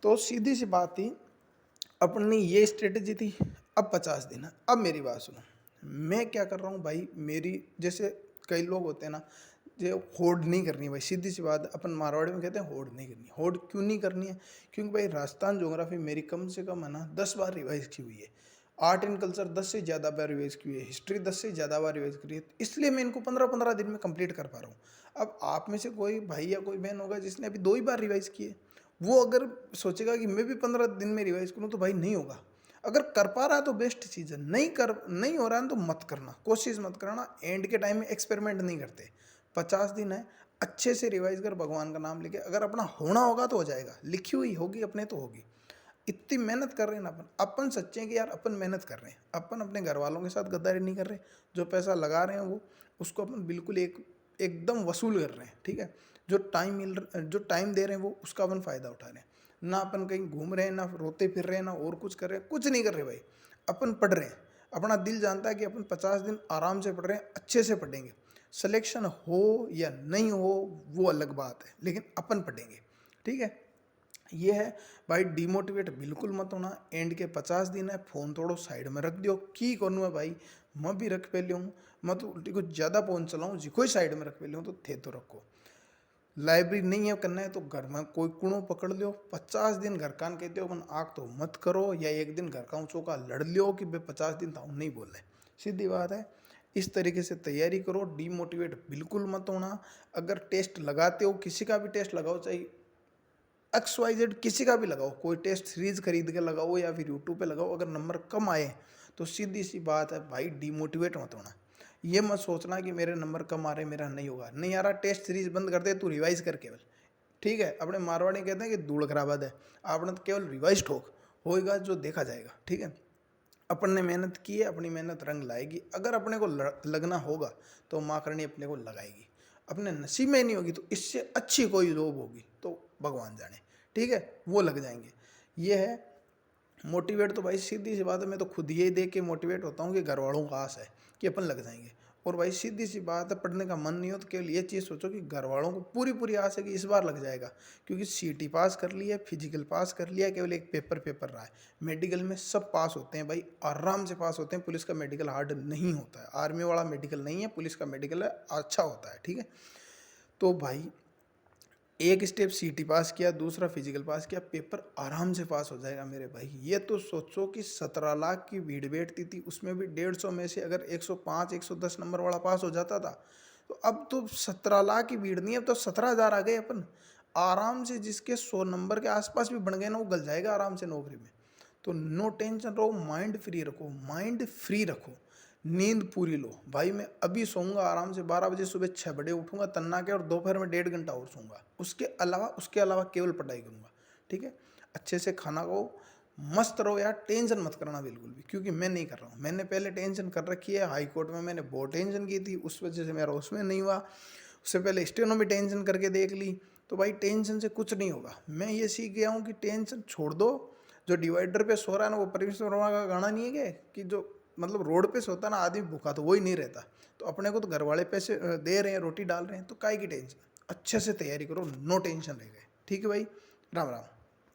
तो सीधी सी बात थी, अपनी ये स्ट्रेटजी थी। अब 50 दिन है। अब मेरी बात सुनो, मैं क्या कर रहा हूँ भाई, मेरी जैसे कई लोग होते हैं ना, जो होड़ नहीं करनी भाई, सीधी सी बात है, अपन मारवाड़ी में कहते हैं होड़ नहीं करनी। होड़ क्यों नहीं करनी है? क्योंकि भाई राजस्थान ज्योग्राफी मेरी कम से कम है ना 10 बार रिवाइज की हुई है। आर्ट एंड कल्चर 10 से ज़्यादा बार रिवाइज की हुई है। हिस्ट्री 10 से ज़्यादा बार रिवाइज करी है, इसलिए मैं इनको 15-15 दिन में कंप्लीट कर पा रहा हूँ। अब आप में से कोई भाई या कोई बहन होगा जिसने अभी 2 ही बार रिवाइज किए, वो अगर सोचेगा कि मैं भी 15 दिन में रिवाइज करूँ, तो भाई नहीं होगा। अगर कर पा रहा है तो बेस्ट चीज़ है, नहीं हो रहा है तो मत करना, कोशिश मत करना। एंड के टाइम में एक्सपेरिमेंट नहीं करते। 50 दिन है, अच्छे से रिवाइज कर, भगवान का नाम लेके, अगर अपना होना होगा तो हो जाएगा, लिखी हुई होगी अपने तो होगी। इतनी मेहनत कर रहे हैं ना अपन सच्चे हैं कि यार अपन मेहनत कर रहे हैं, अपन अपने घर वालों के साथ गद्दारी नहीं कर रहे। जो पैसा लगा रहे हैं वो, उसको अपन बिल्कुल एकदम वसूल कर रहे हैं, ठीक है। जो टाइम दे रहे हैं वो, उसका अपन फ़ायदा उठा रहे हैं। ना अपन कहीं घूम रहे हैं, ना रोते फिर रहे हैं, ना और कुछ कर रहे हैं, कुछ नहीं कर रहे भाई। अपन पढ़ रहे हैं। अपना दिल जानता है कि अपन 50 दिन आराम से पढ़ रहे हैं, अच्छे से पढ़ेंगे। सिलेक्शन हो या नहीं हो वो अलग बात है, लेकिन अपन पढ़ेंगे, ठीक है। ये है भाई, डिमोटिवेट बिल्कुल मत होना। एंड के 50 दिन है, फोन थोड़ो साइड में रख दियो। की करूँ भाई, मैं भी रख पे लियूँ, मैं तो उल्टी कुछ ज़्यादा फोन चलाऊँ जी, कोई साइड में रख पे लियूँ तो थे तो रखो। लाइब्रेरी नहीं है करना है तो घर में कोई कुणो पकड़ लियो। 50 दिन घर कान कहते हो अपन आग तो मत करो, या एक दिन घर का ऊँचो का लड़ लियो कि भाई 50 दिन तो नहीं बोल रहे। सीधी बात है, इस तरीके से तैयारी करो, डीमोटिवेट बिल्कुल मत होना। अगर टेस्ट लगाते हो, किसी का भी टेस्ट लगाओ, चाहे XYZ किसी का भी लगाओ, कोई टेस्ट सीरीज खरीद के लगाओ या फिर यूट्यूब पे लगाओ, अगर नंबर कम आए तो सीधी सी बात है भाई, डिमोटिवेट मत होना। ये मत सोचना कि मेरे नंबर कम आ रहे, मेरा नहीं होगा, नहीं आ रहा, टेस्ट सीरीज बंद कर दे, तू रिवाइज कर केवल, ठीक है। अपने मारवाड़ी कहते हैं कि धूल खराबाद है, आपने तो केवल रिवाइज ठोक, होएगा जो देखा जाएगा, ठीक है। अपन ने मेहनत की है, अपनी मेहनत रंग लाएगी। अगर अपने को लगना होगा तो माँ करनी अपने को लगाएगी। अपने नसीब में नहीं होगी तो इससे अच्छी कोई जॉब होगी तो भगवान जाने, ठीक है, वो लग जाएंगे। ये है मोटिवेट। तो भाई सीधी सी बात है, मैं तो खुद यही देख के मोटिवेट होता हूँ कि घर वालों का आस है कि अपन लग जाएंगे। और भाई सीधी सी बात है, पढ़ने का मन नहीं हो तो केवल ये चीज़ सोचो कि घर वालों को पूरी पूरी आस है कि इस बार लग जाएगा, क्योंकि CT पास कर लिया, फिजिकल पास कर लिया, केवल एक पेपर रहा है। मेडिकल में सब पास होते हैं भाई, आराम से पास होते हैं। पुलिस का मेडिकल हार्ड नहीं होता है, आर्मी वाला मेडिकल नहीं है, पुलिस का मेडिकल है, अच्छा होता है, ठीक है। तो भाई एक स्टेप CT पास किया, दूसरा फिजिकल पास किया, पेपर आराम से पास हो जाएगा मेरे भाई। ये तो सोचो कि 17 लाख की भीड़ बैठती थी, उसमें भी 150 में से अगर 105 110 नंबर वाला पास हो जाता था, तो अब तो 17 लाख की भीड़ नहीं, अब तो 17,000 आ गए अपन आराम से। जिसके 100 नंबर के आसपास भी बन गए ना, वो गल जाएगा आराम से नौकरी में। तो नो टेंशन रहो, माइंड फ्री रखो, माइंड फ्री रखो, नींद पूरी लो भाई। मैं अभी सोऊंगा आराम से 12 बजे, सुबह 6 बजे उठूंगा तन्ना के, और दोपहर में 1.5 घंटा और सोऊंगा। उसके अलावा केवल पढ़ाई करूंगा, ठीक है। अच्छे से खाना खाओ, मस्त रहो यार, टेंशन मत करना बिल्कुल भी, क्योंकि मैं नहीं कर रहा हूँ। मैंने पहले टेंशन कर रखी है, हाई कोर्ट में मैंने बहुत टेंशन की थी, उस वजह से मेरा उसमें नहीं हुआ। उससे पहले स्टेनो में टेंशन करके देख ली। तो भाई टेंशन से कुछ नहीं होगा। मैं ये सीख गया हूँ कि टेंशन छोड़ दो। जो डिवाइडर पे सो रहा है ना, वो परमेश्वर वर्मा का गाना नहीं है क्या, कि जो मतलब रोड पे सोता ना आदमी भूखा, तो वही नहीं रहता। तो अपने को तो घर वाले पैसे दे रहे हैं, रोटी डाल रहे हैं, तो काहे की टेंशन। अच्छे से तैयारी करो, नो टेंशन रह गए, ठीक है भाई। राम राम।